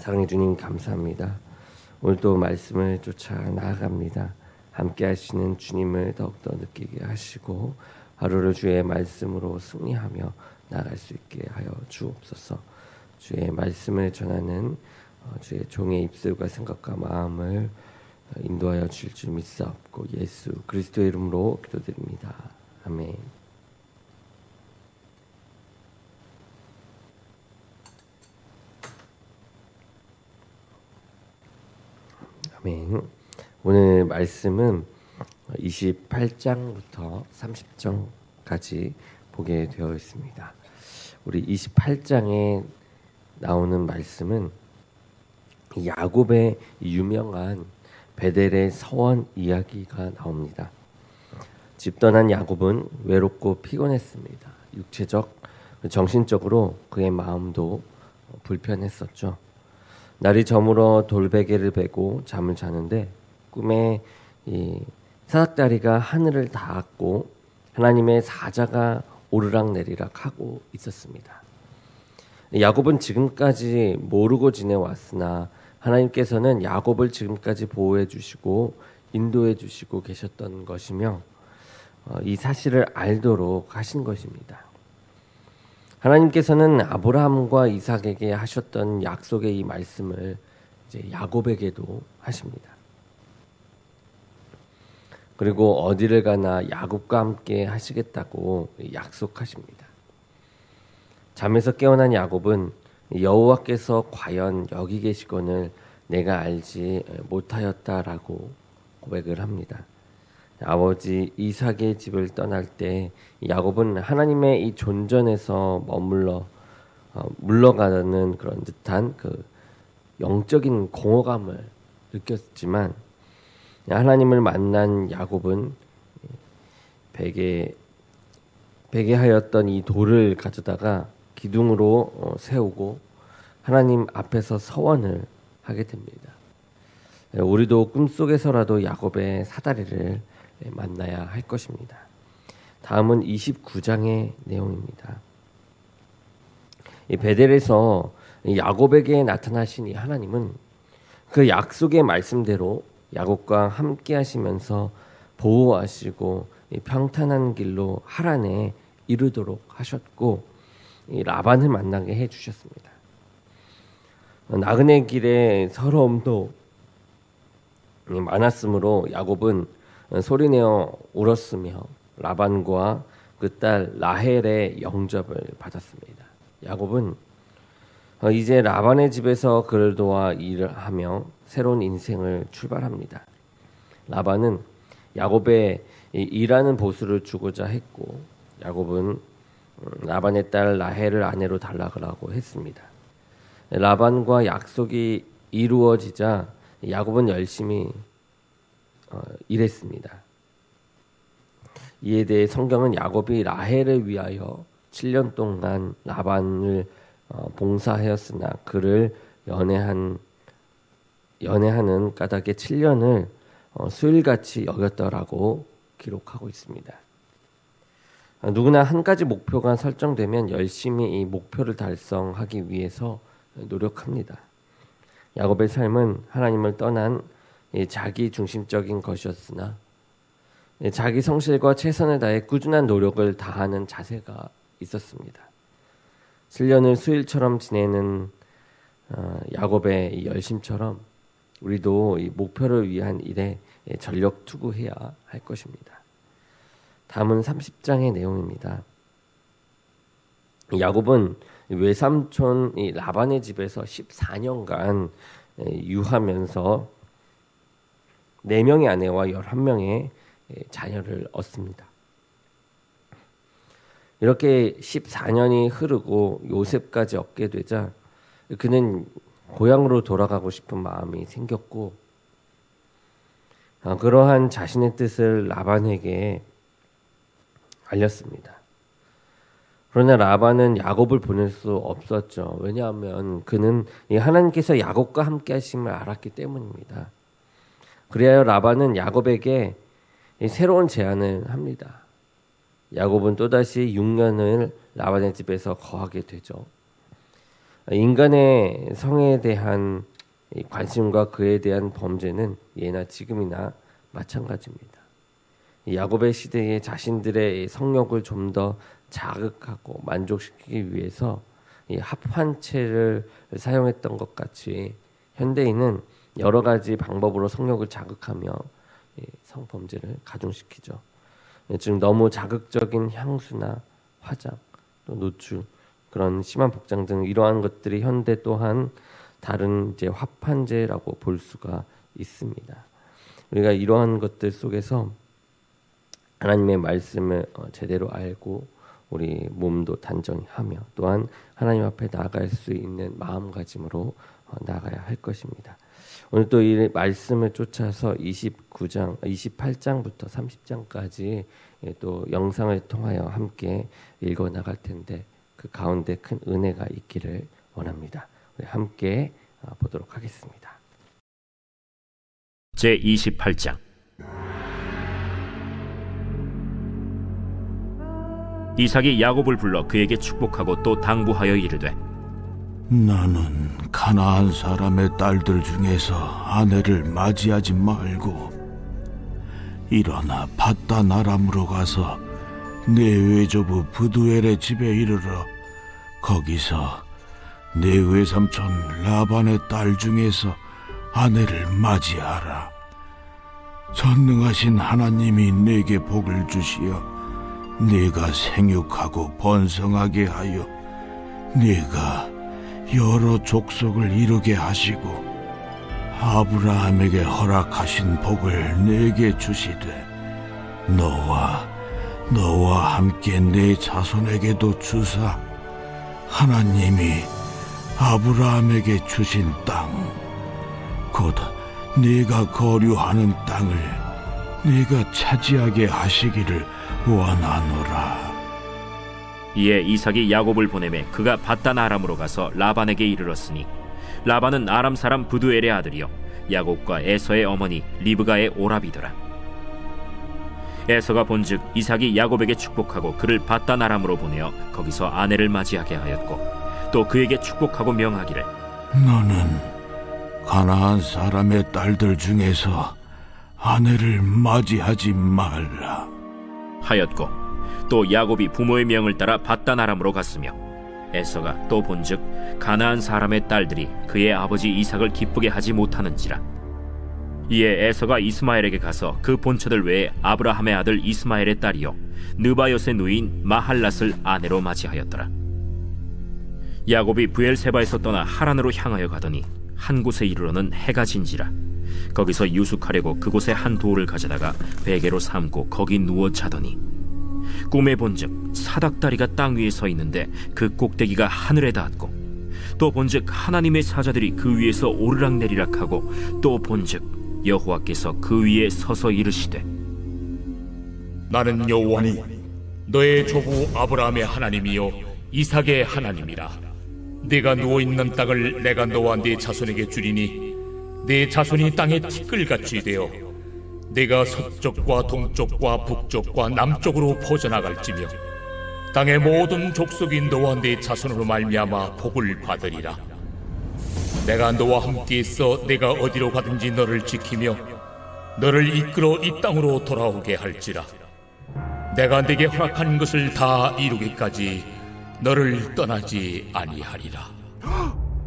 사랑해 주님 감사합니다. 오늘도 말씀을 쫓아 나아갑니다. 함께 하시는 주님을 더욱더 느끼게 하시고 하루를 주의 말씀으로 승리하며 나아갈 수 있게 하여 주옵소서. 주의 말씀을 전하는 주의 종의 입술과 생각과 마음을 인도하여 주실 줄 믿사옵고 예수 그리스도의 이름으로 기도드립니다. 아멘. 아멘. 오늘 말씀은 28장부터 30장까지 보게 되어 있습니다. 우리 28장에 나오는 말씀은 야곱의 유명한 베델의 서원 이야기가 나옵니다. 집 떠난 야곱은 외롭고 피곤했습니다. 육체적, 정신적으로 그의 마음도 불편했었죠. 날이 저물어 돌베개를 베고 잠을 자는데 꿈에 이 사닥다리가 하늘을 닿았고 하나님의 사자가 오르락내리락 하고 있었습니다. 야곱은 지금까지 모르고 지내왔으나 하나님께서는 야곱을 지금까지 보호해 주시고 인도해 주시고 계셨던 것이며 이 사실을 알도록 하신 것입니다. 하나님께서는 아브라함과 이삭에게 하셨던 약속의 이 말씀을 이제 야곱에게도 하십니다. 그리고 어디를 가나 야곱과 함께 하시겠다고 약속하십니다. 잠에서 깨어난 야곱은 여호와께서 과연 여기 계시거늘 내가 알지 못하였다라고 고백을 합니다. 아버지 이삭의 집을 떠날 때 야곱은 하나님의 이 존전에서 물러가는 그런 듯한 그 영적인 공허감을 느꼈지만 하나님을 만난 야곱은 베개하였던 이 돌을 가져다가 기둥으로 세우고 하나님 앞에서 서원을 하게 됩니다. 우리도 꿈속에서라도 야곱의 사다리를 만나야 할 것입니다. 다음은 29장의 내용입니다. 이 베델에서 야곱에게 나타나신 이 하나님은 그 약속의 말씀대로 야곱과 함께 하시면서 보호하시고 평탄한 길로 하란에 이르도록 하셨고 이 라반을 만나게 해주셨습니다. 나그네 길에 서러움도 많았으므로 야곱은 소리내어 울었으며 라반과 그 딸 라헬의 영접을 받았습니다. 야곱은 이제 라반의 집에서 그를 도와 일을 하며 새로운 인생을 출발합니다. 라반은 야곱의 일하는 보수를 주고자 했고 야곱은 라반의 딸 라헬을 아내로 달라고 했습니다. 라반과 약속이 이루어지자 야곱은 열심히 일했습니다. 이에 대해 성경은 야곱이 라헬을 위하여 7년 동안 라반을 봉사하였으나 그를 연애하는 까닭에 7년을 수일같이 여겼다라고 기록하고 있습니다. 누구나 한 가지 목표가 설정되면 열심히 이 목표를 달성하기 위해서 노력합니다. 야곱의 삶은 하나님을 떠난 자기 중심적인 것이었으나 자기 성실과 최선을 다해 꾸준한 노력을 다하는 자세가 있었습니다. 7년을 수일처럼 지내는 야곱의 이 열심처럼 우리도 이 목표를 위한 일에 전력 투구해야 할 것입니다. 다음은 30장의 내용입니다. 야곱은 외삼촌 라반의 집에서 14년간 유하면서 4명의 아내와 11명의 자녀를 얻습니다. 이렇게 14년이 흐르고 요셉까지 얻게 되자 그는 고향으로 돌아가고 싶은 마음이 생겼고 그러한 자신의 뜻을 라반에게 알렸습니다. 그러나 라반은 야곱을 보낼 수 없었죠. 왜냐하면 그는 하나님께서 야곱과 함께 하심을 알았기 때문입니다. 그리하여 라반은 야곱에게 새로운 제안을 합니다. 야곱은 또다시 6년을 라반의 집에서 거하게 되죠. 인간의 성에 대한 관심과 그에 대한 범죄는 예나 지금이나 마찬가지입니다. 야곱의 시대에 자신들의 성욕을 좀 더 자극하고 만족시키기 위해서 이 합한체를 사용했던 것 같이 현대인은 여러 가지 방법으로 성욕을 자극하며 성범죄를 가중시키죠. 지금 너무 자극적인 향수나 화장, 또 노출, 그런 심한 복장 등 이러한 것들이 현대 또한 다른 이제 합한죄라고 볼 수가 있습니다. 우리가 이러한 것들 속에서 하나님의 말씀을 제대로 알고 우리 몸도 단정히 하며 또한 하나님 앞에 나아갈 수 있는 마음가짐으로 나아가야 할 것입니다. 오늘 또 이 말씀을 쫓아서 28장부터 30장까지 또 영상을 통하여 함께 읽어 나갈 텐데 그 가운데 큰 은혜가 있기를 원합니다. 우리 함께 보도록 하겠습니다. 제28장 이삭이 야곱을 불러 그에게 축복하고 또 당부하여 이르되 나는 가나안 사람의 딸들 중에서 아내를 맞이하지 말고 일어나 밧단 아람으로 가서 내 외조부 브두엘의 집에 이르러 거기서 내 외삼촌 라반의 딸 중에서 아내를 맞이하라. 전능하신 하나님이 내게 복을 주시어 네가 생육하고 번성하게 하여 네가 여러 족속을 이루게 하시고 아브라함에게 허락하신 복을 내게 주시되 너와 함께 내 자손에게도 주사 하나님이 아브라함에게 주신 땅 곧 네가 거류하는 땅을 네가 차지하게 하시기를 원하노라. 이에 이삭이 야곱을 보내매 그가 밧단 아람으로 가서 라반에게 이르렀으니 라반은 아람 사람 브두엘의 아들이요 야곱과 에서의 어머니 리브가의 오라비더라. 에서가 본즉 이삭이 야곱에게 축복하고 그를 밧단 아람으로 보내어 거기서 아내를 맞이하게 하였고 또 그에게 축복하고 명하기를 너는 가나안 사람의 딸들 중에서 아내를 맞이하지 말라 하였고 또 야곱이 부모의 명을 따라 밧단 아람으로 갔으며 에서가 또 본즉 가나안 사람의 딸들이 그의 아버지 이삭을 기쁘게 하지 못하는지라. 이에 에서가 이스마엘에게 가서 그 본처들 외에 아브라함의 아들 이스마엘의 딸이요 느바요스의 누이인 마할랏을 아내로 맞이하였더라. 야곱이 브엘세바에서 떠나 하란으로 향하여 가더니 한 곳에 이르러는 해가 진지라. 거기서 유숙하려고 그곳에 한 돌을 가져다가 베개로 삼고 거기 누워 자더니 꿈에 본즉 사닥다리가 땅 위에 서 있는데 그 꼭대기가 하늘에 닿았고 또 본즉 하나님의 사자들이 그 위에서 오르락내리락하고 또 본즉 여호와께서 그 위에 서서 이르시되 나는 여호와니 너의 조부 아브라함의 하나님이요 이삭의 하나님이라. 네가 누워있는 땅을 내가 너와 네 자손에게 주리니 네 자손이 땅에 티끌같이 되어 네가 서쪽과 동쪽과 북쪽과 남쪽으로 퍼져나갈지며 땅의 모든 족속이 너와 네 자손으로 말미암아 복을 받으리라. 내가 너와 함께 있어 내가 어디로 가든지 너를 지키며 너를 이끌어 이 땅으로 돌아오게 할지라. 내가 네게 허락한 것을 다 이루기까지 너를 떠나지 아니하리라.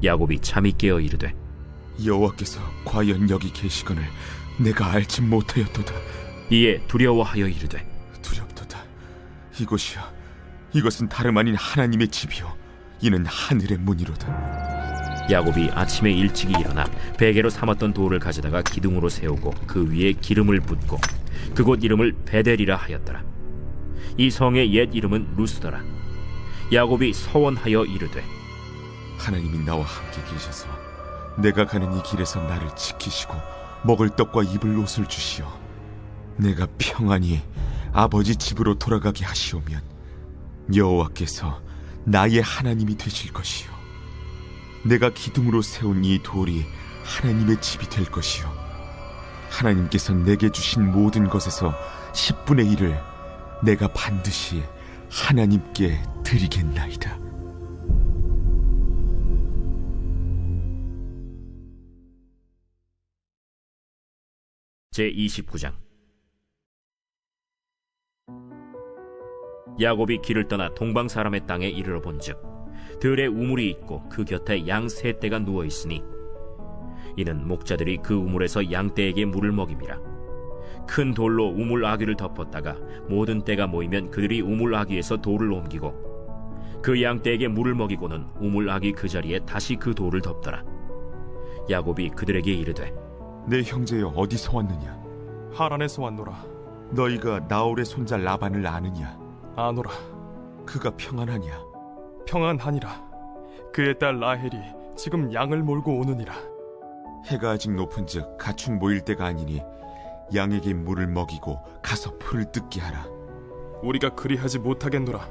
야곱이 잠이 깨어 이르되 여호와께서 과연 여기 계시거늘 내가 알지 못하였도다. 이에 두려워하여 이르되 두렵도다. 이것은 다름 아닌 하나님의 집이요 이는 하늘의 문이로다. 야곱이 아침에 일찍이 일어나 베개로 삼았던 돌을 가져다가 기둥으로 세우고 그 위에 기름을 붓고 그곳 이름을 베델이라 하였더라. 이 성의 옛 이름은 루스더라. 야곱이 서원하여 이르되 하나님이 나와 함께 계셔서 내가 가는 이 길에서 나를 지키시고 먹을 떡과 입을 옷을 주시어 내가 평안히 아버지 집으로 돌아가게 하시오면 여호와께서 나의 하나님이 되실 것이요 내가 기둥으로 세운 이 돌이 하나님의 집이 될 것이요 하나님께서 내게 주신 모든 것에서 10분의 1을 내가 반드시 하나님께 드리겠나이다. 제29장. 야곱이 길을 떠나 동방 사람의 땅에 이르러 본즉 들에 우물이 있고 그 곁에 양 세 떼가 누워 있으니 이는 목자들이 그 우물에서 양 떼에게 물을 먹임이라. 큰 돌로 우물 아귀를 덮었다가 모든 떼가 모이면 그들이 우물 아귀에서 돌을 옮기고 그 양 떼에게 물을 먹이고는 우물 아귀 그 자리에 다시 그 돌을 덮더라. 야곱이 그들에게 이르되 내 형제여 어디서 왔느냐? 하란에서 왔노라. 너희가 나홀의 손자 라반을 아느냐? 아노라. 그가 평안하냐? 평안하니라. 그의 딸 라헬이 지금 양을 몰고 오느니라. 해가 아직 높은즉 가축 모일 때가 아니니 양에게 물을 먹이고 가서 풀을 뜯게 하라. 우리가 그리하지 못하겠노라.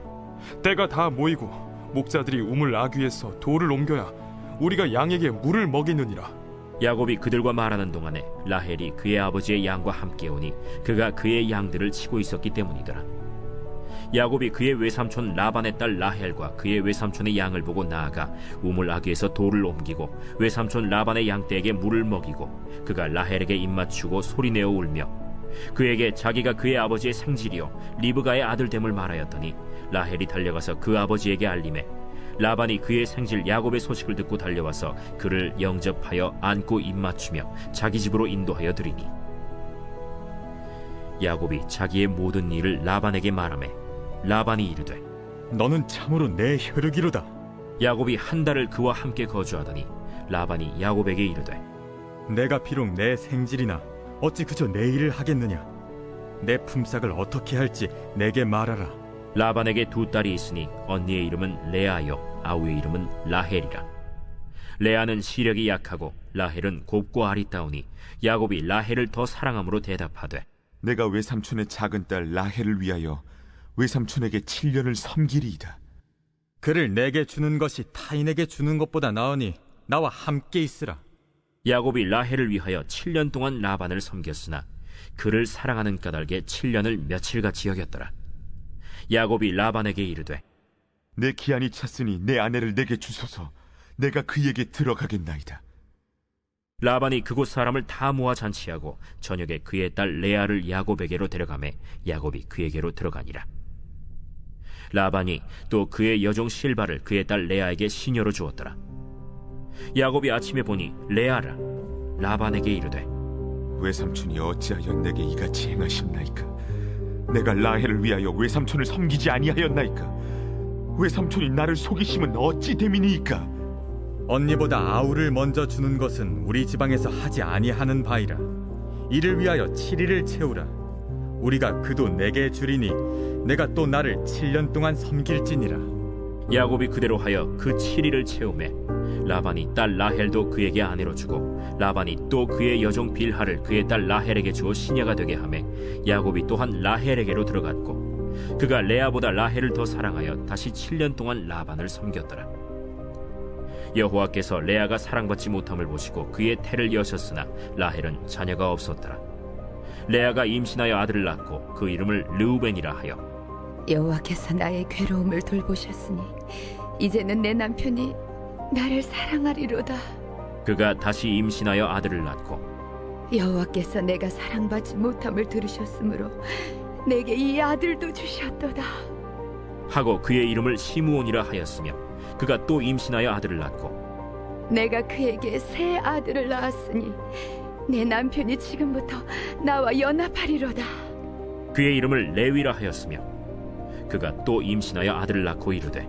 때가 다 모이고 목자들이 우물 아귀에서 돌을 옮겨야 우리가 양에게 물을 먹이느니라. 야곱이 그들과 말하는 동안에 라헬이 그의 아버지의 양과 함께 오니 그가 그의 양들을 치고 있었기 때문이더라. 야곱이 그의 외삼촌 라반의 딸 라헬과 그의 외삼촌의 양을 보고 나아가 우물 아귀에서 돌을 옮기고 외삼촌 라반의 양떼에게 물을 먹이고 그가 라헬에게 입맞추고 소리내어 울며 그에게 자기가 그의 아버지의 생질이요 리브가의 아들됨을 말하였더니 라헬이 달려가서 그 아버지에게 알림해 라반이 그의 생질 야곱의 소식을 듣고 달려와서 그를 영접하여 안고 입맞추며 자기 집으로 인도하여 드리니 야곱이 자기의 모든 일을 라반에게 말하매 라반이 이르되 너는 참으로 내 혈육이로다. 야곱이 한 달을 그와 함께 거주하더니 라반이 야곱에게 이르되 내가 비록 내 생질이나 어찌 그저 내 일을 하겠느냐? 내 품삯을 어떻게 할지 내게 말하라. 라반에게 두 딸이 있으니 언니의 이름은 레아요 아우의 이름은 라헬이라. 레아는 시력이 약하고 라헬은 곱고 아리따우니 야곱이 라헬을 더 사랑함으로 대답하되 내가 외삼촌의 작은 딸 라헬을 위하여 외삼촌에게 7년을 섬기리이다. 그를 내게 주는 것이 타인에게 주는 것보다 나으니 나와 함께 있으라. 야곱이 라헬을 위하여 7년 동안 라반을 섬겼으나 그를 사랑하는 까닭에 7년을 며칠같이 여겼더라. 야곱이 라반에게 이르되 내 기한이 찼으니 내 아내를 내게 주소서. 내가 그에게 들어가겠나이다. 라반이 그곳 사람을 다 모아 잔치하고 저녁에 그의 딸 레아를 야곱에게로 데려가매 야곱이 그에게로 들어가니라. 라반이 또 그의 여종 실바를 그의 딸 레아에게 시녀로 주었더라. 야곱이 아침에 보니 레아라. 라반에게 이르되 외삼촌이 어찌하여 내게 이같이 행하셨나이까? 내가 라헬을 위하여 외삼촌을 섬기지 아니하였나이까? 외삼촌이 나를 속이심은 어찌 됨이니이까? 언니보다 아우를 먼저 주는 것은 우리 지방에서 하지 아니하는 바이라. 이를 위하여 7일을 채우라. 우리가 그도 내게 주리니 내가 또 나를 7년 동안 섬길지니라. 야곱이 그대로 하여 그 7일을 채우매 라반이 딸 라헬도 그에게 아내로 주고 라반이 또 그의 여종 빌하를 그의 딸 라헬에게 주어 시녀가 되게 하매 야곱이 또한 라헬에게로 들어갔고 그가 레아보다 라헬을 더 사랑하여 다시 7년 동안 라반을 섬겼더라. 여호와께서 레아가 사랑받지 못함을 보시고 그의 태를 여셨으나 라헬은 자녀가 없었더라. 레아가 임신하여 아들을 낳고 그 이름을 르우벤이라 하여 여호와께서 나의 괴로움을 돌보셨으니 이제는 내 남편이 나를 사랑하리로다. 그가 다시 임신하여 아들을 낳고 여호와께서 내가 사랑받지 못함을 들으셨으므로 내게 이 아들도 주셨도다 하고 그의 이름을 시므온이라 하였으며 그가 또 임신하여 아들을 낳고 내가 그에게 새 아들을 낳았으니 내 남편이 지금부터 나와 연합하리로다. 그의 이름을 레위라 하였으며 그가 또 임신하여 아들을 낳고 이르되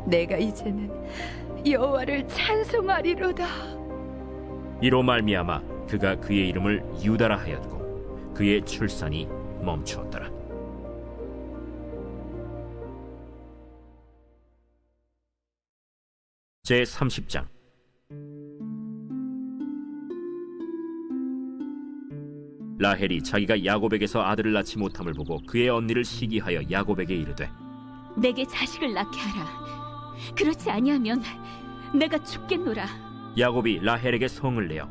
내가 이제는 여호와를 찬송하리로다. 이로 말미암아 그가 그의 이름을 유다라 하였고 그의 출산이 멈추었더라. 제30장. 라헬이 자기가 야곱에게서 아들을 낳지 못함을 보고 그의 언니를 시기하여 야곱에게 이르되 내게 자식을 낳게 하라. 그렇지 아니하면 내가 죽겠노라. 야곱이 라헬에게 성을 내어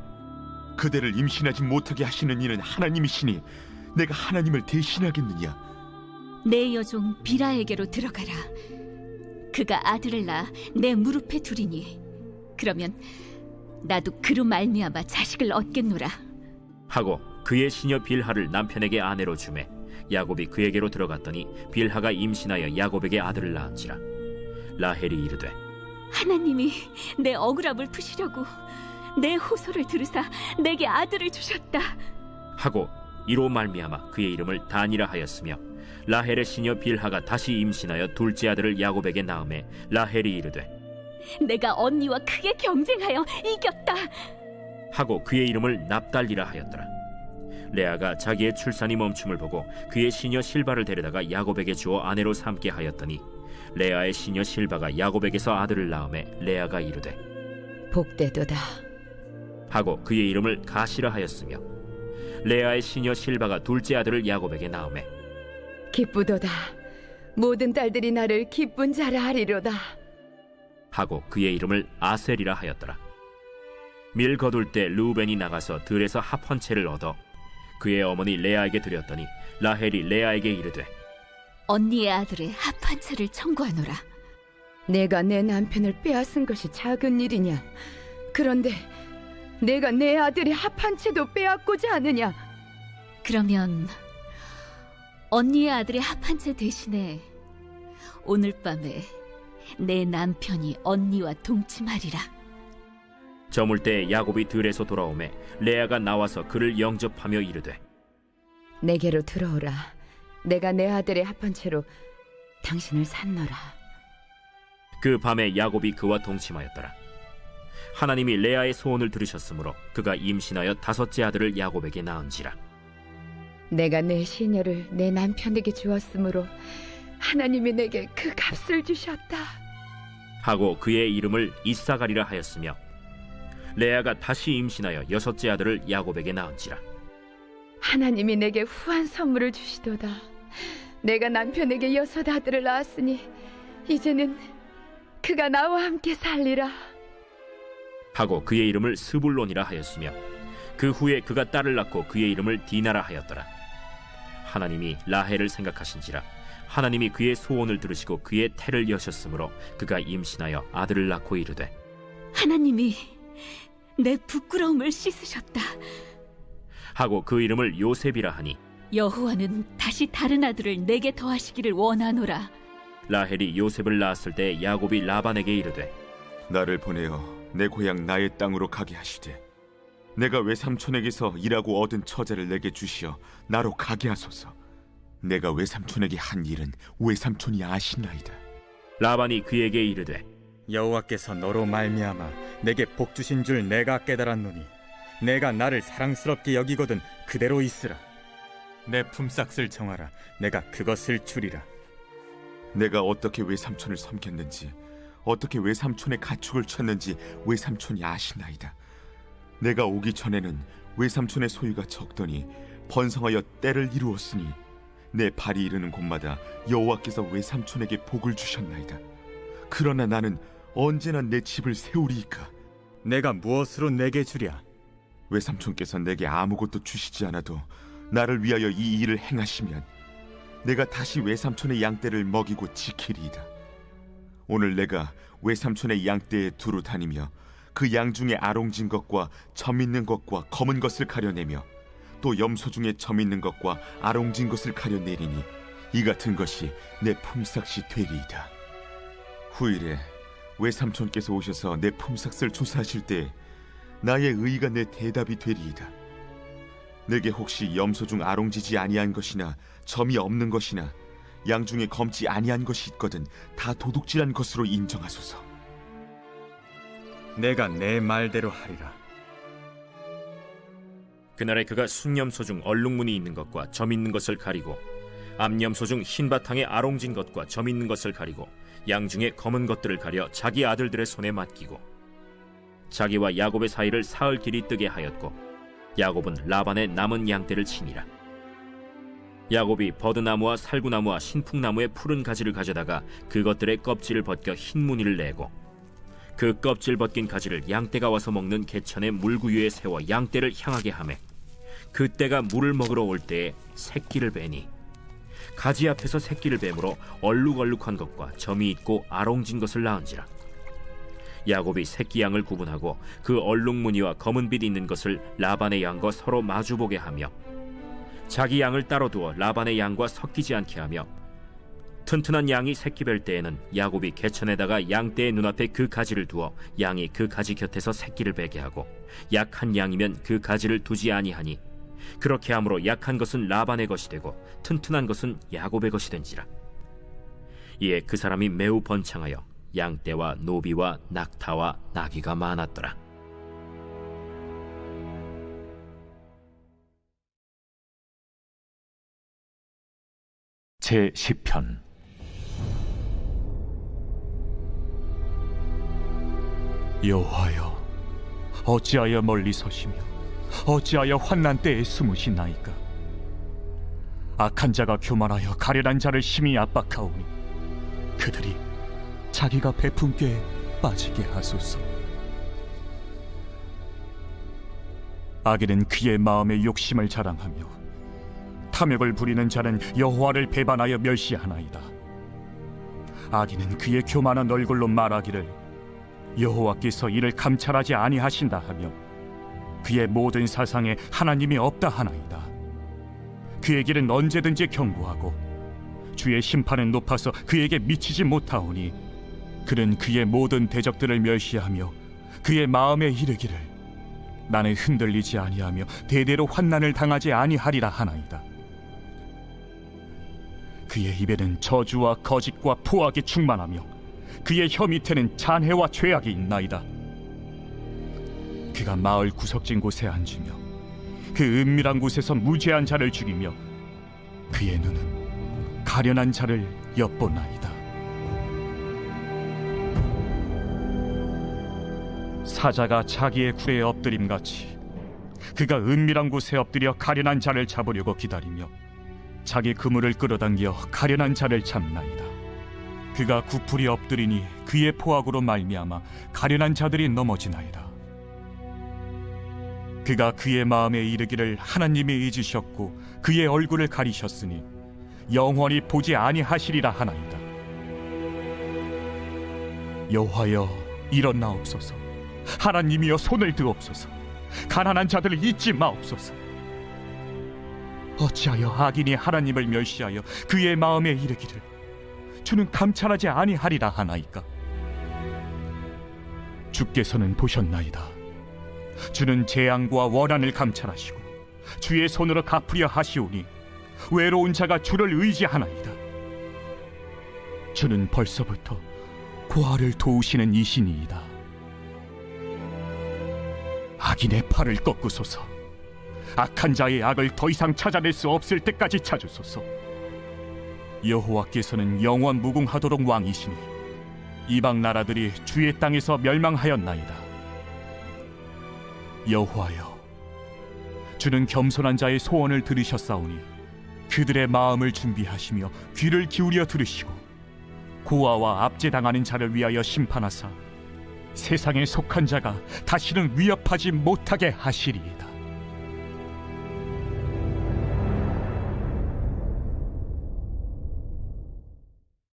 그대를 임신하지 못하게 하시는 이는 하나님이시니 내가 하나님을 대신하겠느냐? 내 여종 비라에게로 들어가라. 그가 아들을 낳아 내 무릎에 두리니 그러면 나도 그로 말미암아 자식을 얻겠노라. 하고 그의 시녀 빌하를 남편에게 아내로 주매 야곱이 그에게로 들어갔더니 빌하가 임신하여 야곱에게 아들을 낳은지라. 라헬이 이르되 하나님이 내 억울함을 푸시려고 내 호소를 들으사 내게 아들을 주셨다 하고 이로 말미암아 그의 이름을 단이라 하였으며, 라헬의 시녀 빌하가 다시 임신하여 둘째 아들을 야곱에게 낳음에 라헬이 이르되 내가 언니와 크게 경쟁하여 이겼다 하고 그의 이름을 납달리라 하였더라. 레아가 자기의 출산이 멈춤을 보고 그의 시녀 실바를 데려다가 야곱에게 주어 아내로 삼게 하였더니 레아의 시녀 실바가 야곱에게서 아들을 낳음에 레아가 이르되 복되도다 하고 그의 이름을 가시라 하였으며, 레아의 시녀 실바가 둘째 아들을 야곱에게 낳음에 기쁘도다 모든 딸들이 나를 기쁜 자라 하리로다 하고 그의 이름을 아셀이라 하였더라. 밀 거둘 때 르우벤이 나가서 들에서 합 한 채를 얻어 그의 어머니 레아에게 드렸더니 라헬이 레아에게 이르되 언니의 아들의 합 한 채를 청구하노라. 내가 내 남편을 빼앗은 것이 작은 일이냐? 그런데 내가 내 아들의 합 한 채도 빼앗고자 하느냐? 그러면 언니의 아들의 합 한 채 대신에 오늘 밤에 내 남편이 언니와 동침하리라. 저물 때 야곱이 들에서 돌아오매 레아가 나와서 그를 영접하며 이르되 내게로 들어오라. 내가 내 아들의 합 한 채로 당신을 산노라. 그 밤에 야곱이 그와 동침하였더라. 하나님이 레아의 소원을 들으셨으므로 그가 임신하여 다섯째 아들을 야곱에게 낳은지라. 내가 내 시녀를 내 남편에게 주었으므로 하나님이 내게 그 값을 주셨다 하고 그의 이름을 이사가리라 하였으며, 레아가 다시 임신하여 여섯째 아들을 야곱에게 낳은지라. 하나님이 내게 후한 선물을 주시도다. 내가 남편에게 여섯 아들을 낳았으니 이제는 그가 나와 함께 살리라 하고 그의 이름을 스불론이라 하였으며, 그 후에 그가 딸을 낳고 그의 이름을 디나라 하였더라. 하나님이 라헬을 생각하신지라 하나님이 그의 소원을 들으시고 그의 태를 여셨으므로 그가 임신하여 아들을 낳고 이르되 하나님이 내 부끄러움을 씻으셨다 하고 그 이름을 요셉이라 하니, 여호와는 다시 다른 아들을 내게 더하시기를 원하노라. 라헬이 요셉을 낳았을 때 야곱이 라반에게 이르되 나를 보내어 내 고향 나의 땅으로 가게 하시되 내가 외삼촌에게서 일하고 얻은 처자를 내게 주시어 나로 가게 하소서. 내가 외삼촌에게 한 일은 외삼촌이 아시나이다. 라반이 그에게 이르되 여호와께서 너로 말미암아 내게 복 주신 줄 내가 깨달았노니 내가 나를 사랑스럽게 여기거든 그대로 있으라. 내 품삯을 정하라. 내가 그것을 주리라. 내가 어떻게 외삼촌을 섬겼는지 어떻게 외삼촌의 가축을 쳤는지 외삼촌이 아시나이다. 내가 오기 전에는 외삼촌의 소유가 적더니 번성하여 때를 이루었으니 내 발이 이르는 곳마다 여호와께서 외삼촌에게 복을 주셨나이다. 그러나 나는 언제나 내 집을 세우리이까? 내가 무엇으로 내게 주랴? 외삼촌께서 내게 아무것도 주시지 않아도 나를 위하여 이 일을 행하시면 내가 다시 외삼촌의 양떼를 먹이고 지키리이다. 오늘 내가 외삼촌의 양떼에 두루 다니며 그 양 중에 아롱진 것과 점 있는 것과 검은 것을 가려내며 또 염소 중에 점 있는 것과 아롱진 것을 가려내리니 이 같은 것이 내 품삯이 되리이다. 후일에 외삼촌께서 오셔서 내 품삯을 조사하실 때 나의 의의가 내 대답이 되리이다. 내게 혹시 염소 중 아롱지지 아니한 것이나 점이 없는 것이나 양 중에 검지 아니한 것이 있거든 다 도둑질한 것으로 인정하소서. 내가 내 말대로 하리라. 그날에 그가 순염소 중 얼룩무늬 있는 것과 점 있는 것을 가리고 암염소 중 흰 바탕에 아롱진 것과 점 있는 것을 가리고 양 중에 검은 것들을 가려 자기 아들들의 손에 맡기고 자기와 야곱의 사이를 사흘 길이 뜨게 하였고 야곱은 라반의 남은 양떼를 치니라. 야곱이 버드나무와 살구나무와 신풍나무의 푸른 가지를 가져다가 그것들의 껍질을 벗겨 흰 무늬를 내고 그 껍질 벗긴 가지를 양떼가 와서 먹는 개천의 물구유에 세워 양떼를 향하게 하매 그때가 물을 먹으러 올 때에 새끼를 베니 가지 앞에서 새끼를 뱀으로 얼룩얼룩한 것과 점이 있고 아롱진 것을 낳은지라. 야곱이 새끼 양을 구분하고 그 얼룩무늬와 검은빛 있는 것을 라반의 양과 서로 마주보게 하며 자기 양을 따로 두어 라반의 양과 섞이지 않게 하며 튼튼한 양이 새끼 뵐 때에는 야곱이 개천에다가 양떼의 눈앞에 그 가지를 두어 양이 그 가지 곁에서 새끼를 베게 하고 약한 양이면 그 가지를 두지 아니하니 그렇게 함으로 약한 것은 라반의 것이 되고 튼튼한 것은 야곱의 것이 된지라. 이에 그 사람이 매우 번창하여 양떼와 노비와 낙타와 나귀가 많았더라. 제10편. 여호와여, 어찌하여 멀리 서시며 어찌하여 환난 때에 숨으시나이까? 악한 자가 교만하여 가련한 자를 심히 압박하오니 그들이 자기가 베푼 꾀에 빠지게 하소서. 악인은 그의 마음의 욕심을 자랑하며 탐욕을 부리는 자는 여호와를 배반하여 멸시하나이다. 악인은 그의 교만한 얼굴로 말하기를 여호와께서 이를 감찰하지 아니하신다 하며 그의 모든 사상에 하나님이 없다 하나이다. 그의 길은 언제든지 견고하고 주의 심판은 높아서 그에게 미치지 못하오니 그는 그의 모든 대적들을 멸시하며 그의 마음에 이르기를 나는 흔들리지 아니하며 대대로 환난을 당하지 아니하리라 하나이다. 그의 입에는 저주와 거짓과 포악이 충만하며 그의 혀 밑에는 잔해와 죄악이 있나이다. 그가 마을 구석진 곳에 앉으며 그 은밀한 곳에서 무죄한 자를 죽이며 그의 눈은 가련한 자를 엿보나이다. 사자가 자기의 굴에 엎드림같이 그가 은밀한 곳에 엎드려 가련한 자를 잡으려고 기다리며 자기 그물을 끌어당겨 가련한 자를 잡나이다. 그가 구풀이 엎드리니 그의 포악으로 말미암아 가련한 자들이 넘어지나이다. 그가 그의 마음에 이르기를 하나님이 잊으셨고 그의 얼굴을 가리셨으니 영원히 보지 아니하시리라 하나이다. 여호와여, 일어나옵소서. 하나님이여, 손을 드옵소서. 가난한 자들을 잊지 마옵소서. 어찌하여 악인이 하나님을 멸시하여 그의 마음에 이르기를 주는 감찰하지 아니하리라 하나이까? 주께서는 보셨나이다. 주는 재앙과 원한을 감찰하시고 주의 손으로 갚으려 하시오니 외로운 자가 주를 의지하나이다. 주는 벌써부터 고아를 도우시는 이신이이다. 악인의 팔을 꺾으소서. 악한 자의 악을 더 이상 찾아낼 수 없을 때까지 찾으소서. 여호와께서는 영원 무궁하도록 왕이시니 이방 나라들이 주의 땅에서 멸망하였나이다. 여호와여, 주는 겸손한 자의 소원을 들으셨사오니 그들의 마음을 준비하시며 귀를 기울여 들으시고 고아와 압제당하는 자를 위하여 심판하사 세상에 속한 자가 다시는 위협하지 못하게 하시리이다.